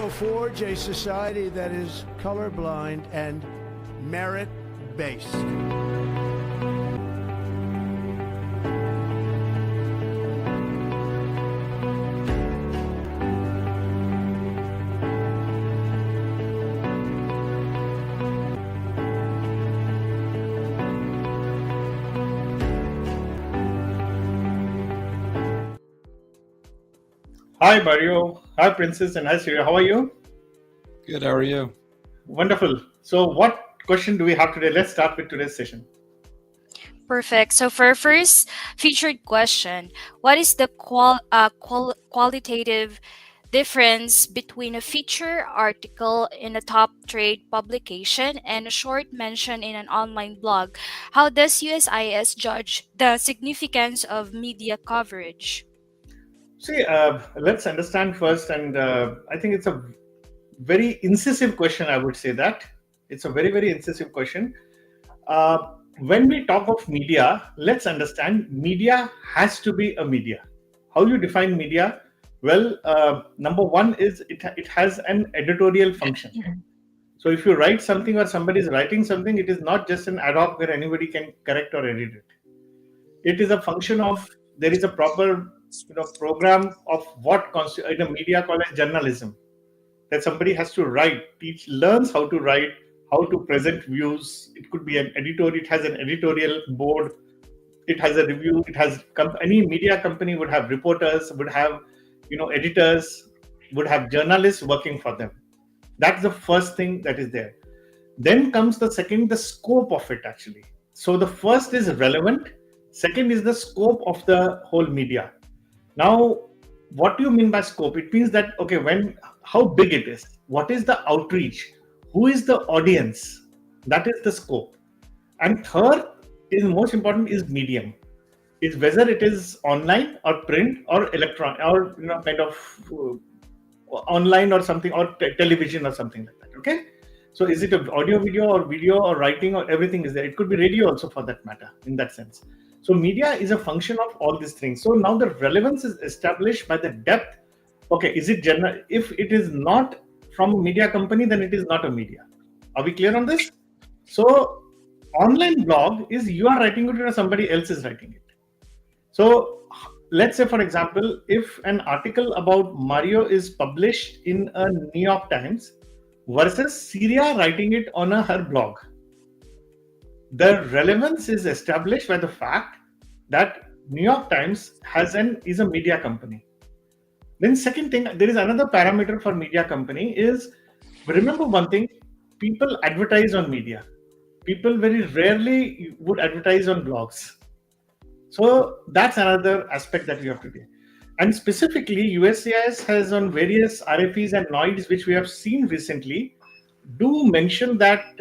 will forge a society that is colorblind and merit-based. Hi, Mario. Hi, Princess, and hi, Syria. How are you? Good. How are you? Wonderful. So, what question do we have today? Let's start with today's session. Perfect. So for our first featured question, what is the qualitative difference between a feature article in a top trade publication and a short mention in an online blog? How does USIS judge the significance of media coverage? See, let's understand first, and I think it's a very incisive question. I would say that it's a very, very incisive question. When we talk of media, let's understand media has to be a media. How you define media? Well, number one is it has an editorial function. So if you write something or somebody is writing something, it is not just an ad hoc where anybody can correct or edit it. It is a function of there is a proper program of what in a media called as journalism, that somebody has to write, learns how to write, how to present views. It could be an editor. It has an editorial board. It has a review. It has any media company would have reporters, would have editors, would have journalists working for them. That's the first thing that is there. Then comes the second, the scope of it actually. So the first is relevant. Second is the scope of the whole media. Now, what do you mean by scope? It means that, okay, how big it is, what is the outreach, who is the audience, that is the scope. And third is most important is medium. It's whether it is online or print or electron or kind of online or something or television or something like that. Okay, so is it an audio, video or writing or everything is there? It could be radio also for that matter in that sense. So media is a function of all these things. So now the relevance is established by the depth. Okay, is it general? If it is not from a media company, then it is not a media. Are we clear on this? So online blog is you are writing it or somebody else is writing it. So let's say, for example, if an article about Mario is published in a New York Times versus Syria writing it on her blog, the relevance is established by the fact that New York Times is a media company. Then second thing, there is another parameter for media company is, remember one thing, people advertise on media. People very rarely would advertise on blogs. So that's another aspect that we have to do. And specifically, USCIS has on various RFEs and NOIDs, which we have seen recently, do mention that,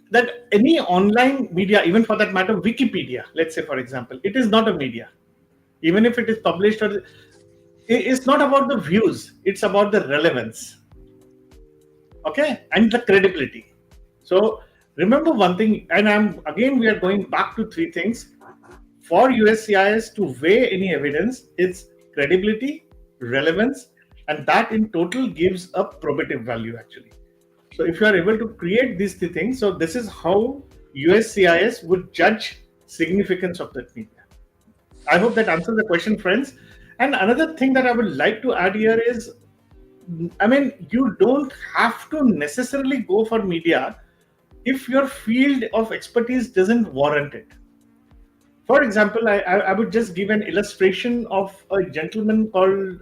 that any online media, even for that matter, Wikipedia, let's say, for example, it is not a media. Even if it is published, it's not about the views, it's about the relevance. Okay, and the credibility. So remember one thing, and we are going back to three things. For USCIS to weigh any evidence, it's credibility, relevance, and that in total gives a probative value actually. So if you are able to create these three things, so this is how USCIS would judge significance of that media. I hope that answers the question, friends. And another thing that I would like to add here is, you don't have to necessarily go for media if your field of expertise doesn't warrant it. For example, I would just give an illustration of a gentleman called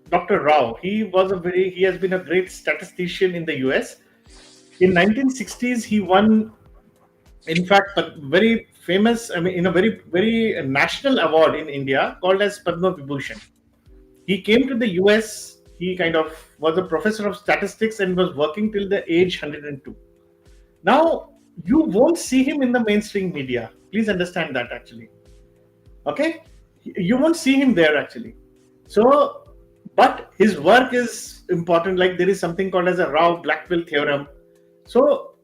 Dr. Rao. He has been a great statistician in the US. In 1960s, he won, in fact, a very famous, a very, very national award in India called as Padma Vibhushan. He came to the US, he kind of was a professor of statistics and was working till the age 102. Now, you won't see him in the mainstream media. Please understand that actually. Okay? You won't see him there actually. So, but his work is important. Like there is something called as a Rao-Blackwell theorem. So,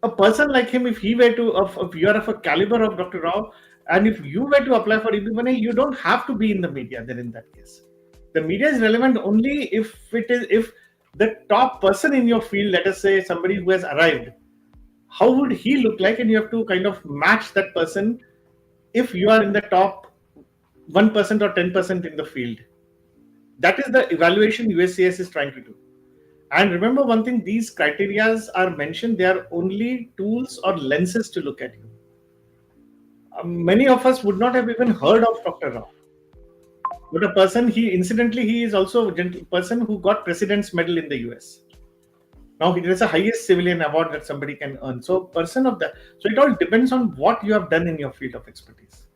a person like him, if you are of a caliber of Dr. Rao, and if you were to apply for EB1A, you don't have to be in the media then in that case. The media is relevant only if the top person in your field, let us say somebody who has arrived, how would he look like, and you have to kind of match that person if you are in the top 1% or 10% in the field. That is the evaluation USCIS is trying to do. And remember one thing, these criterias are mentioned, they are only tools or lenses to look at you. Many of us would not have even heard of Dr. Rao. But a person, he is also a person who got President's Medal in the US. Now it is the highest civilian award that somebody can earn. So person of that. So it all depends on what you have done in your field of expertise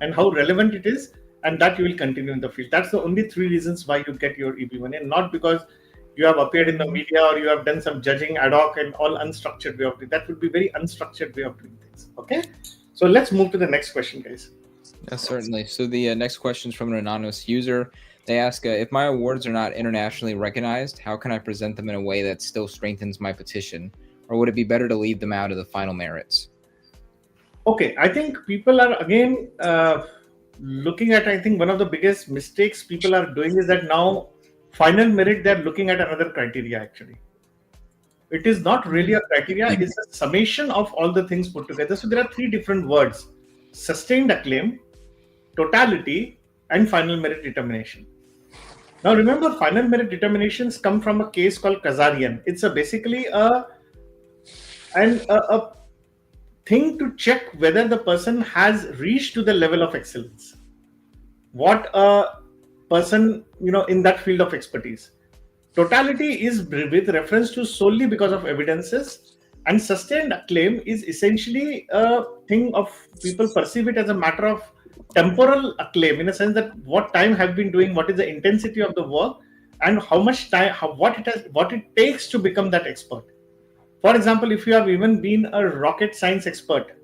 and how relevant it is, and that you will continue in the field. That's the only 3 reasons why you get your EB1A, not because you have appeared in the media or you have done some judging ad hoc and all unstructured way of doing. That would be very unstructured way of doing things. Okay. So let's move to the next question, guys. Yes, certainly. So the next question is from an anonymous user. They ask, if my awards are not internationally recognized, how can I present them in a way that still strengthens my petition? Or would it be better to leave them out of the final merits? Okay, I think people are again looking at, I think one of the biggest mistakes people are doing is that now final merit, they're looking at another criteria actually. It is not really a criteria, it is a summation of all the things put together. So there are 3 different words: sustained acclaim, totality, and final merit determination. Now remember, final merit determinations come from a case called Kazarian. It's basically a thing to check whether the person has reached to the level of excellence. What a person, in that field of expertise. Totality is with reference to solely because of evidences, and sustained acclaim is essentially a thing of people perceive it as a matter of temporal acclaim, in a sense that what time have been doing, what is the intensity of the work, and how much time, what it takes to become that expert. For example, if you have even been a rocket science expert,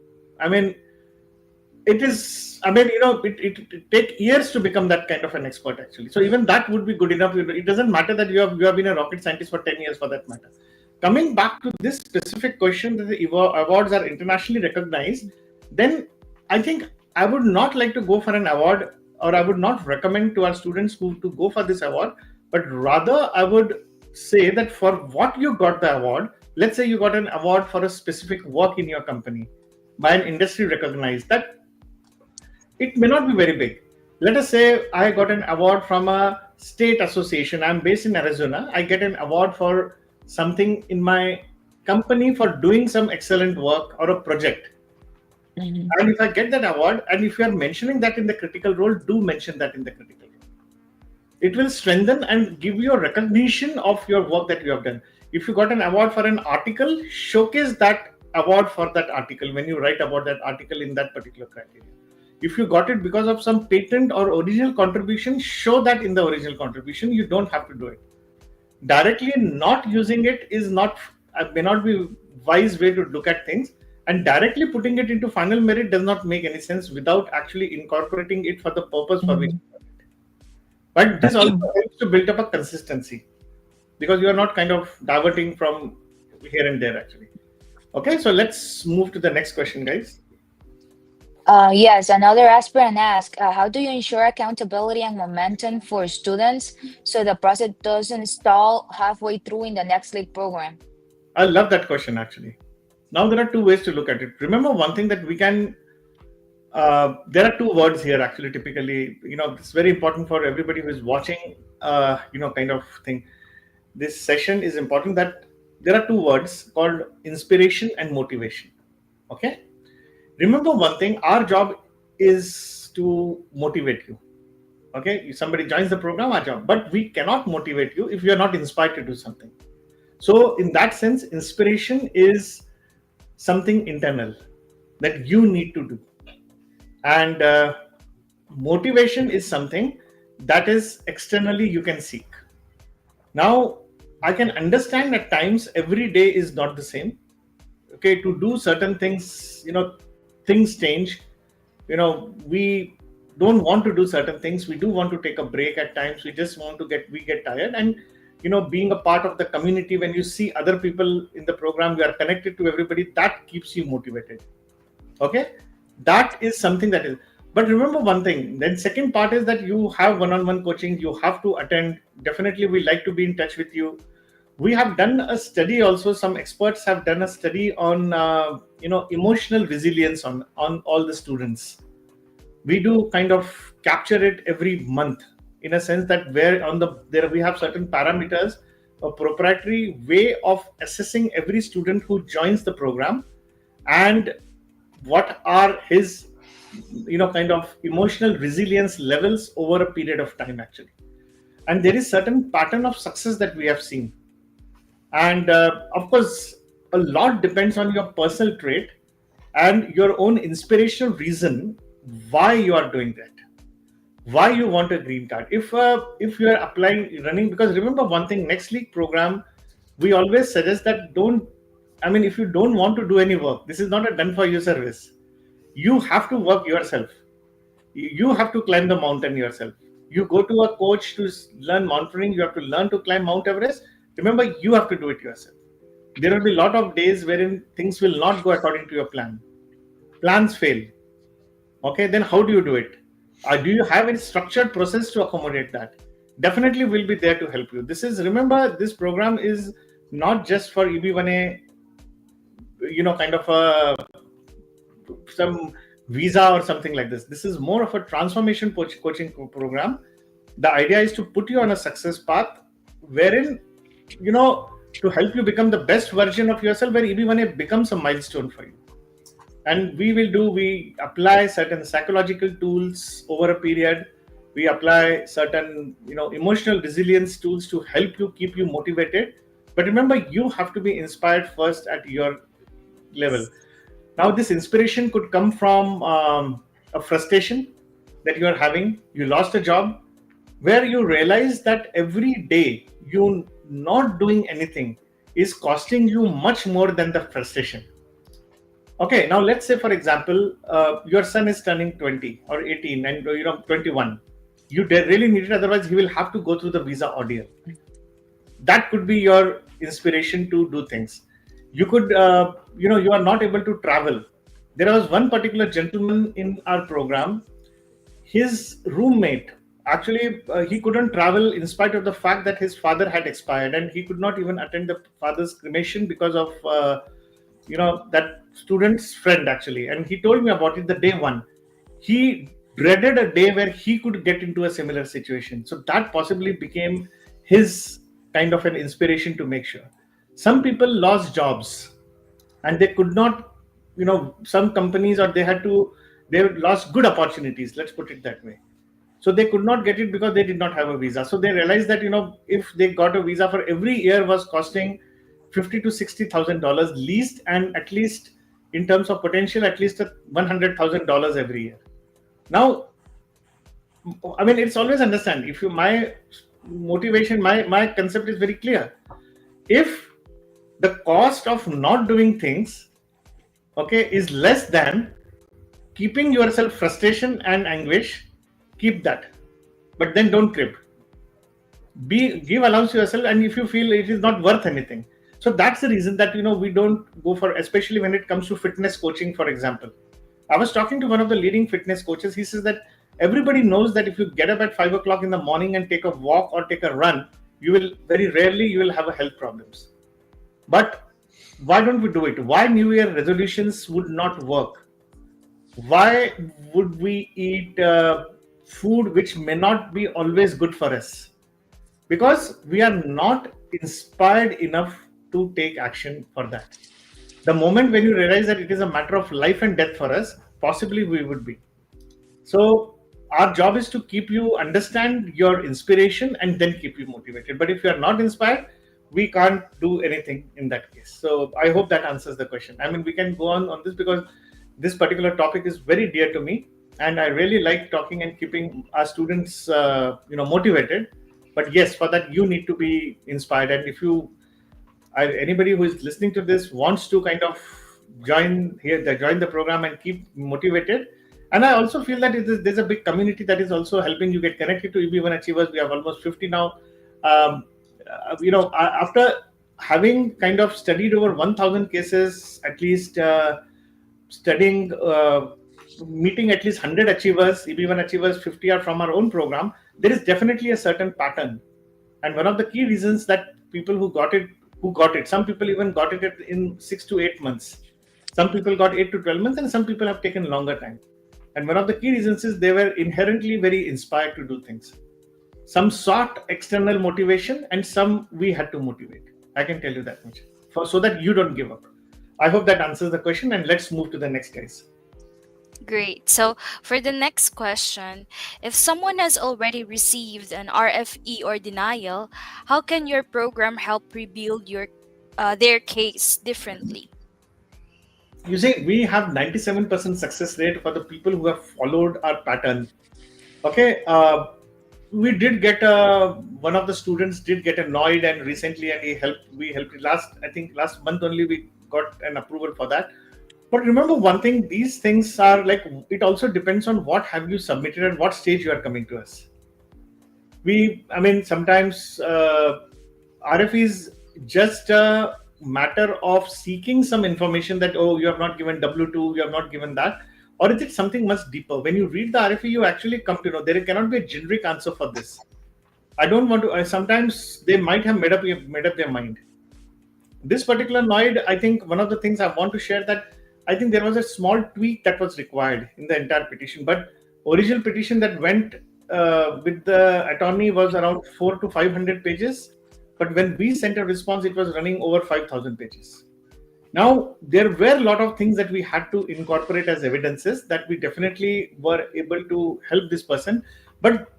it take years to become that kind of an expert actually. So even that would be good enough. It doesn't matter that you have been a rocket scientist for 10 years for that matter. Coming back to this specific question, that the awards are internationally recognized, then I think I would not like to go for an award, or I would not recommend to our students to go for this award, but rather I would say that for what you got the award, let's say you got an award for a specific work in your company by an industry recognized, that it may not be very big. Let us say I got an award from a state association. I'm based in Arizona. I get an award for something in my company for doing some excellent work or a project. Mm-hmm. And if I get that award, and if you are mentioning that in the critical role, do mention that in the critical role. It will strengthen and give you a recognition of your work that you have done. If you got an award for an article, showcase that award for that article when you write about that article in that particular criteria. If you got it because of some patent or original contribution, show that in the original contribution. You don't have to do it. Directly not using it may not be wise way to look at things. And directly putting it into final merit does not make any sense without actually incorporating it for the purpose for which you got it. But this also helps to build up a consistency, because you are not kind of diverting from here and there actually. Okay, so let's move to the next question, guys. Yes, another aspirant asked, how do you ensure accountability and momentum for students so the process doesn't stall halfway through in the next league program? I love that question actually. Now there are 2 ways to look at it. Remember one thing that we can, there are 2 words here actually typically, it's very important for everybody who is watching, kind of thing. This session is important that there are 2 words called inspiration and motivation. Okay. Remember one thing, our job is to motivate you. Okay, if somebody joins the program, our job, but we cannot motivate you if you are not inspired to do something. So in that sense, inspiration is something internal that you need to do. And motivation is something that is externally you can seek. Now, I can understand at times every day is not the same. Okay, to do certain things, things change. We don't want to do certain things. We do want to take a break at times. We just want to get tired. And, being a part of the community, when you see other people in the program, you are connected to everybody, that keeps you motivated. Okay. That is something that is, But remember one thing, then second part is that you have one-on-one coaching, you have to attend. Definitely we like to be in touch with you. We have done a study also, some experts have done a study on emotional resilience on all the students. We do kind of capture it every month, in a sense that where on the there we have certain parameters, a proprietary way of assessing every student who joins the program, and what are his kind of emotional resilience levels over a period of time actually. And there is certain pattern of success that we have seen. And of course, a lot depends on your personal trait and your own inspirational reason why you are doing that, why you want a green card. If you are applying running, because remember one thing, next league program, we always suggest that if you don't want to do any work, this is not a done for you service. You have to work yourself. You have to climb the mountain yourself. You go to a coach to learn mountaineering, you have to learn to climb Mount Everest. Remember, you have to do it yourself. There will be a lot of days wherein things will not go according to your plan. Plans fail. Okay, then how do you do it? Do you have a structured process to accommodate that? Definitely will be there to help you. Remember, this program is not just for EB1A, kind of some visa or something like this. This is more of a transformation coaching program. The idea is to put you on a success path wherein, to help you become the best version of yourself, where EB1A becomes a milestone for you. And we apply certain psychological tools over a period. We apply certain, emotional resilience tools to help you, keep you motivated. But remember, you have to be inspired first at your level. Now, this inspiration could come from a frustration that you are having. You lost a job, where you realize that every day you not doing anything is costing you much more than the frustration. Okay, now let's say, for example, your son is turning 20 or 18 and 21. You really need it, otherwise he will have to go through the visa ordeal. That could be your inspiration to do things. You could, you are not able to travel. There was one particular gentleman in our program. His roommate, actually, he couldn't travel in spite of the fact that his father had expired, and he could not even attend the father's cremation because of, that student's friend actually. And he told me about it the day one. He dreaded a day where he could get into a similar situation. So that possibly became his kind of an inspiration to make sure. Some people lost jobs and they could not, some companies, or they lost good opportunities, let's put it that way. So they could not get it because they did not have a visa. So they realized that, if they got a visa, for every year was costing $50,000 to $60,000 least, and at least in terms of potential, at least $100,000 every year. Now, it's always understand, my motivation, my concept is very clear. If the cost of not doing things, is less than keeping yourself frustration and anguish, keep that. But then don't crib. Give allowance to yourself, and if you feel it is not worth anything. So that's the reason that, we don't go for, especially when it comes to fitness coaching, for example. I was talking to one of the leading fitness coaches. He says that everybody knows that if you get up at 5 o'clock in the morning and take a walk or take a run, very rarely you will have a health problems. But why don't we do it? Why New Year resolutions would not work? Why would we eat food which may not be always good for us? Because we are not inspired enough to take action for that. The moment when you realize that it is a matter of life and death for us, possibly we would be. So our job is to keep you understand your inspiration and then keep you motivated. But if you are not inspired, we can't do anything in that case. So I hope that answers the question. We can go on this, because this particular topic is very dear to me, and I really like talking and keeping our students motivated. But yes, for that you need to be inspired. And if anybody who is listening to this wants to kind of join the program and keep motivated. And I also feel that there's a big community that is also helping you get connected to EB1 achievers. We have almost 50 now. After having kind of studied over 1,000 cases, at least studying meeting at least 100 achievers, EB1 achievers, 50 are from our own program, there is definitely a certain pattern. And one of the key reasons that people who got it, some people even got it in 6 to 8 months. Some people got 8 to 12 months, and some people have taken longer time. And one of the key reasons is they were inherently very inspired to do things. Some sought external motivation, and some we had to motivate. I can tell you that much, so that you don't give up. I hope that answers the question, and let's move to the next, guys. Great. So for the next question, if someone has already received an RFE or denial, how can your program help rebuild their case differently? You see, we have 97% success rate for the people who have followed our pattern. Okay, we did get one of the students did get annoyed, and recently, and we helped last month only we got an approval for that. But remember one thing, these things are like, it also depends on what have you submitted and what stage you are coming to us. Sometimes RFE is just a matter of seeking some information that, oh, you have not given W2, you have not given that. Or is it something much deeper? When you read the RFE, you actually come to know there cannot be a generic answer for this. I don't want to, sometimes they might have made up their mind. This particular NOID, I think one of the things I want to share that I think there was a small tweak that was required in the entire petition, but original petition that went with the attorney was around 400 to 500 pages. But when we sent a response, it was running over 5,000 pages. Now, there were a lot of things that we had to incorporate as evidences that we definitely were able to help this person. But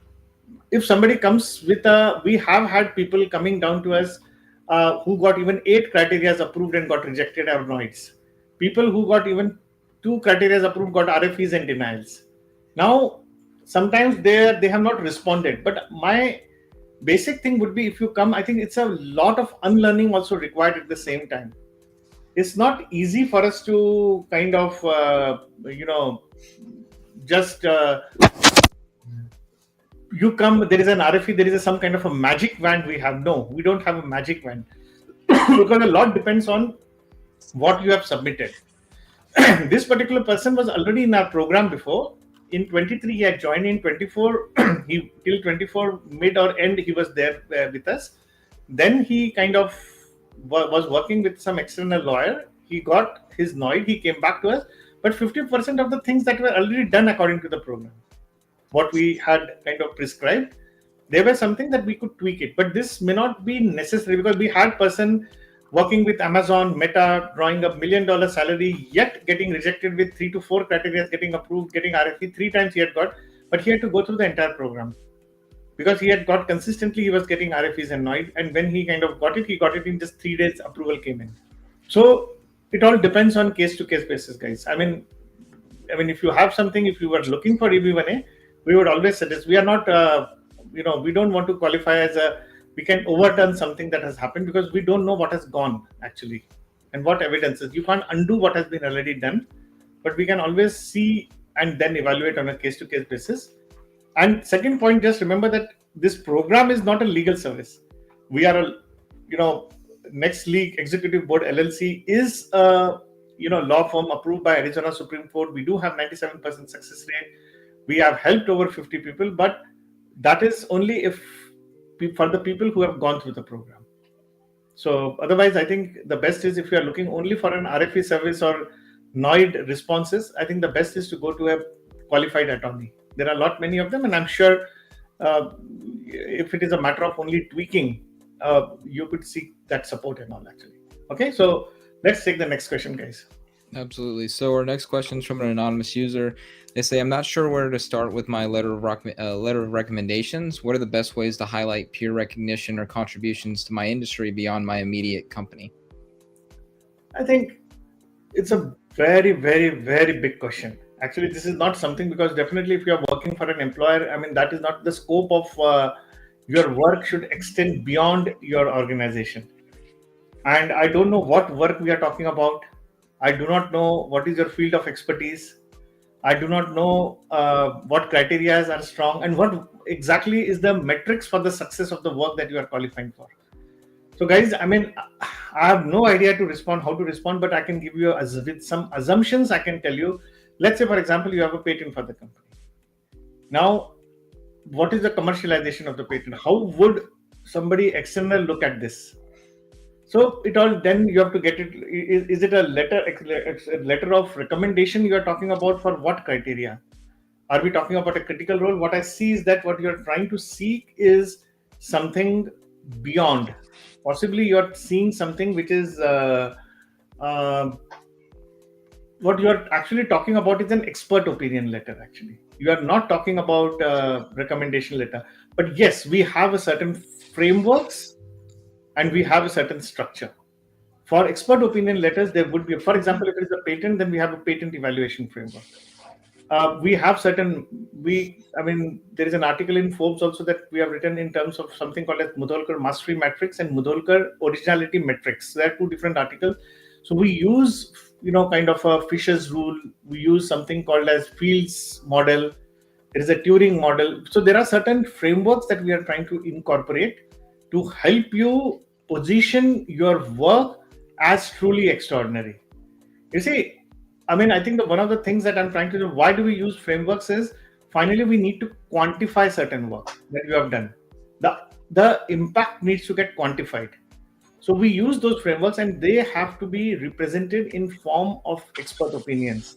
if somebody comes with we have had people coming down to us who got even 8 criteria approved and got rejected as NOIDs. People who got even 2 criteria approved got RFEs and denials. Now, sometimes they have not responded. But my basic thing would be, if you come, I think it's a lot of unlearning also required at the same time. It's not easy for us to kind of, just you come, there is an RFE, there is some kind of a magic wand we have. No, we don't have a magic wand because a lot depends on what you have submitted. This particular person was already in our program before. In 23, he had joined. In 24, till 24 mid or end, he was there with us. Then he kind of was working with some external lawyer. He got his NOID. He came back to us. But 50% of the things that were already done according to the program, what we had kind of prescribed, there were something that we could tweak it. But this may not be necessary because we had person working with Amazon, Meta, drawing a $1 million salary, yet getting rejected with 3 to 4 criteria, getting approved, getting RFE 3 times he had got, but he had to go through the entire program because he had got consistently, he was getting RFEs and NOID, and when he kind of got it, he got it in just 3 days, approval came in. So it all depends on case-to-case basis, guys. I mean, if you have something, if you were looking for EB1A, we would always suggest, we are not, we don't want to qualify as we can overturn something that has happened because we don't know what has gone actually and what evidences. You can't undo what has been already done, but we can always see and then evaluate on a case-to-case basis. And second point, just remember that this program is not a legal service. We are Next League Executive Board LLC is a law firm approved by Arizona Supreme Court. We do have 97% success rate. We have helped over 50 people, but that is only for the people who have gone through the program. So otherwise, I think the best is if you are looking only for an RFE service or NOID responses, I think the best is to go to a qualified attorney. There are many of them, and I'm sure if it is a matter of only tweaking, you could seek that support and all actually. Okay, so let's take the next question, guys. Absolutely. So our next question is from an anonymous user. They say, I'm not sure where to start with my letter of recommendations. What are the best ways to highlight peer recognition or contributions to my industry beyond my immediate company? I think it's a very, very, very big question. Actually, this is not something, because definitely if you're working for an employer, that is not the scope of your work should extend beyond your organization. And I don't know what work we are talking about. I do not know what is your field of expertise. I do not know what criteria are strong and what exactly is the metrics for the success of the work that you are qualifying for. So guys, I have no idea how to respond, but I can give you with some assumptions. I can tell you let's say, for example, you have a patent for the company. Now, what is the commercialization of the patent? How would somebody external look at this? So it all, then you have to get it. Is it a letter of recommendation you are talking about? For what criteria? Are we talking about a critical role? What I see is that what you are trying to seek is something beyond. Possibly you are seeing something which is what you are actually talking about is an expert opinion letter. Actually, you are not talking about recommendation letter. But yes, we have a certain frameworks and we have a certain structure. For expert opinion letters, there would be, for example, if it is a patent, then we have a patent evaluation framework. We have certain, there is an article in Forbes also that we have written in terms of something called as Mudholkar mastery matrix and Mudholkar originality matrix. There are two different articles. So we use, kind of a Fisher's rule. We use something called as Fields model. There is a Turing model. So there are certain frameworks that we are trying to incorporate to help you position your work as truly extraordinary. You see, I think that one of the things that I'm trying to do, why do we use frameworks, is finally we need to quantify certain work that you have done. The impact needs to get quantified. So we use those frameworks and they have to be represented in form of expert opinions.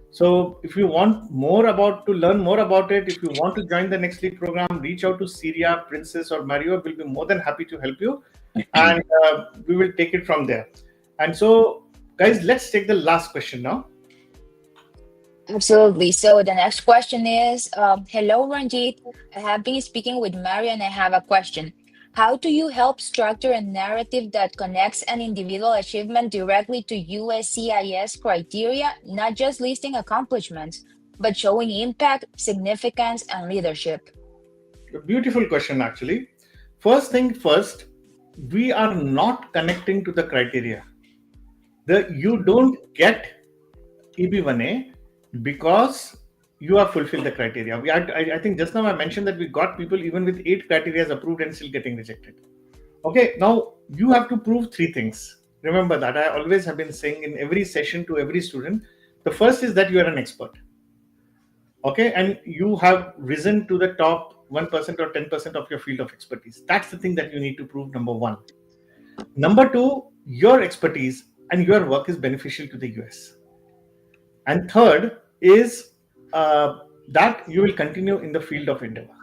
So if you want to learn more about it, if you want to join the Next League program, reach out to Syria, Princess or Mario. We'll be more than happy to help you. And we will take it from there. And so, guys, let's take the last question now. Absolutely. So the next question is, hello, Ranjeet. I have been speaking with Mario and I have a question. How do you help structure a narrative that connects an individual achievement directly to USCIS criteria, not just listing accomplishments, but showing impact, significance, and leadership? A beautiful question, actually. First thing first, we are not connecting to the criteria. You don't get EB1A because you have fulfilled the criteria. I think just now I mentioned that we got people even with 8 criteria approved and still getting rejected. Okay, now you have to prove 3 things. Remember that I always have been saying in every session to every student. The first is that you are an expert. Okay, and you have risen to the top 1% or 10% of your field of expertise. That's the thing that you need to prove, number 1. Number 2, your expertise and your work is beneficial to the US. And third is that you will continue in the field of endeavor.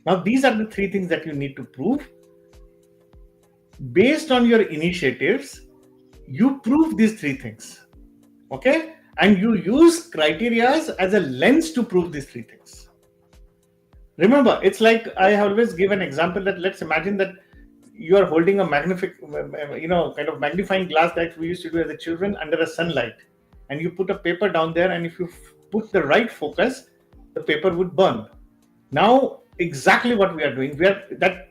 Now, these are the 3 things that you need to prove. Based on your initiatives, you prove these 3 things. Okay? And you use criteria as a lens to prove these 3 things. Remember, it's like I always give an example that let's imagine that you are holding a kind of magnifying glass that we used to do as a children under a sunlight. And you put a paper down there, and if you put the right focus, the paper would burn. Now, exactly what we are doing, that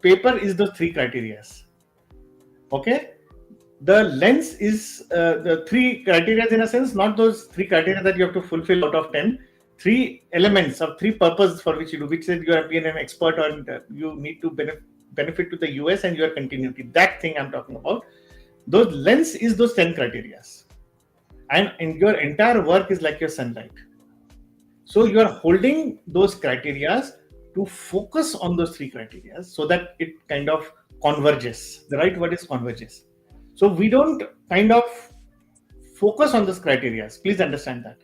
paper is the 3 criteria. Okay? The lens is the 3 criteria in a sense, not those 3 criteria that you have to fulfill out of 10. 3 elements or 3 purposes for which you do, which said you have been an expert on, you need to benefit to the US and your continuity. That thing I'm talking about. Those lens is those 10 criteria. And in your entire work is like your sunlight. So you are holding those criteria to focus on those 3 criteria so that it kind of converges. The right word is converges. So we don't kind of focus on those criteria. Please understand that.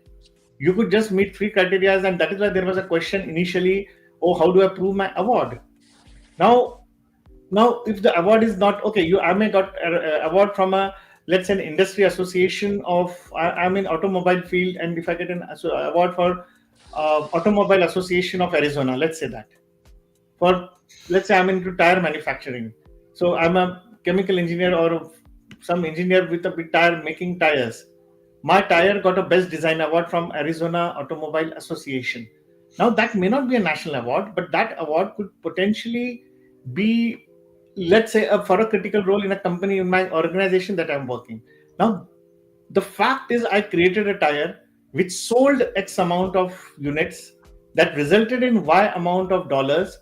You could just meet 3 criteria, and that is why there was a question initially, how do I prove my award? Now if the award is not, okay, I may got an award from let's say an industry association of, I'm in automobile field, and if I get an award for Automobile Association of Arizona, let's say that. Let's say I'm into tire manufacturing. So I'm a chemical engineer or some engineer with a big tire making tires. My tire got a best design award from Arizona Automobile Association. Now that may not be a national award, but that award could potentially be, let's say, for a critical role in a company, in my organization that I'm working. Now, the fact is I created a tire which sold X amount of units that resulted in Y amount of dollars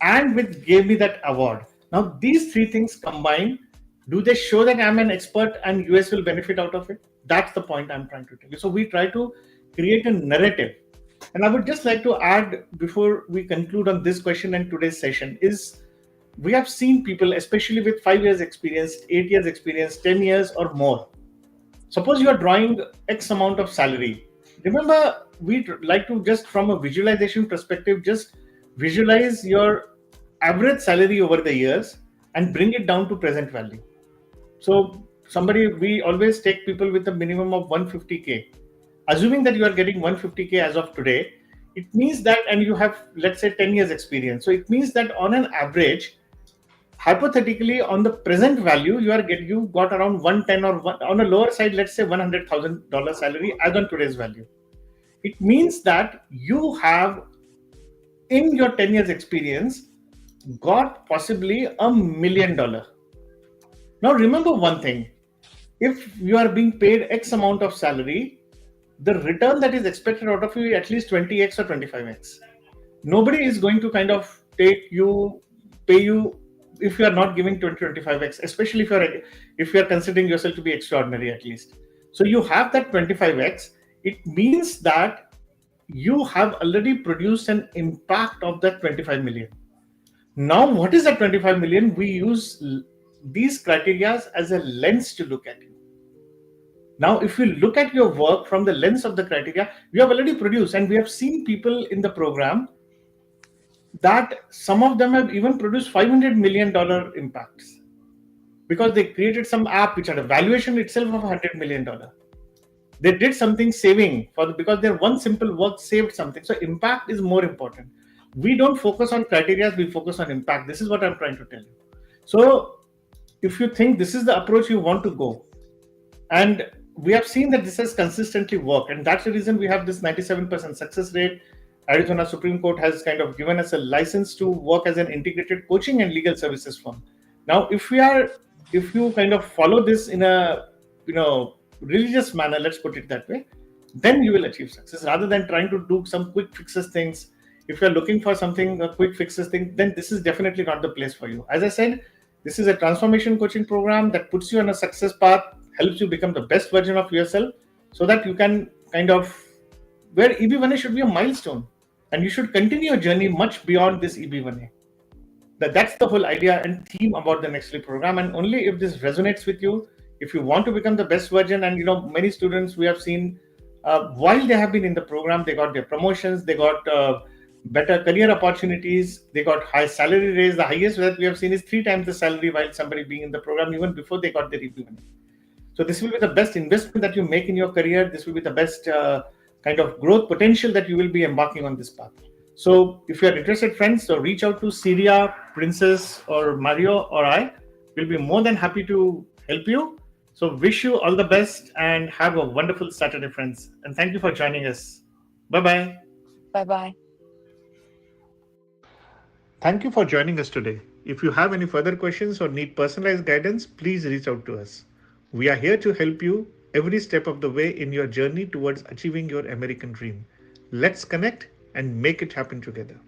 and which gave me that award. Now, these 3 things combined, do they show that I'm an expert and US will benefit out of it? That's the point I'm trying to tell you. So we try to create a narrative. And I would just like to add before we conclude on this question and today's session is we have seen people, especially with 5 years experience, 8 years experience, 10 years or more. Suppose you are drawing X amount of salary. Remember, we like to just from a visualization perspective, just visualize your average salary over the years and bring it down to present value. So we always take people with a minimum of 150K. Assuming that you are getting 150K as of today, it means that, and you have, let's say, 10 years experience. So it means that on an average, hypothetically, on the present value, you got around 110 or on a lower side, let's say $100,000 salary as on today's value. It means that you have, in your 10 years experience, got possibly $1 million. Now remember one thing, if you are being paid X amount of salary, the return that is expected out of you is at least 20x or 25x. Nobody is going to kind of pay you if you are not giving 20-25x, especially if you are considering yourself to be extraordinary at least. So you have that 25x. It means that you have already produced an impact of that 25 million. Now, what is that 25 million? We use these criteria as a lens to look at you. Now, if you look at your work from the lens of the criteria, you have already produced, and we have seen people in the program that some of them have even produced $500 million impacts because they created some app which had a valuation itself of $100 million. They did something saving because their one simple work saved something. So impact is more important. We don't focus on criteria, we focus on impact. This is what I'm trying to tell you. So if you think this is the approach you want to go, and we have seen that this has consistently worked, and that's the reason we have this 97% success rate. Arizona Supreme Court has kind of given us a license to work as an integrated coaching and legal services firm. Now, if you kind of follow this in a religious manner, let's put it that way, then you will achieve success rather than trying to do some quick fixes things. If you're looking for something, a quick fixes thing, then this is definitely not the place for you. As I said, this is a transformation coaching program that puts you on a success path, helps you become the best version of yourself so that you can kind of, where EB1A should be a milestone and you should continue your journey much beyond this EB1A. That's the whole idea and theme about the Next Leap program. And only if this resonates with you, if you want to become the best version, and many students we have seen while they have been in the program, they got their promotions, they got better career opportunities, they got high salary raise. The highest that we have seen is 3 times the salary while somebody being in the program even before they got their EB1A. So this will be the best investment that you make in your career. This will be the best kind of growth potential that you will be embarking on this path. So if you are interested, friends, so reach out to Syria, Princess, or Mario, or I. We'll be more than happy to help you. So wish you all the best and have a wonderful Saturday, friends. And thank you for joining us. Bye-bye. Bye-bye. Thank you for joining us today. If you have any further questions or need personalized guidance, please reach out to us. We are here to help you every step of the way in your journey towards achieving your American dream. Let's connect and make it happen together.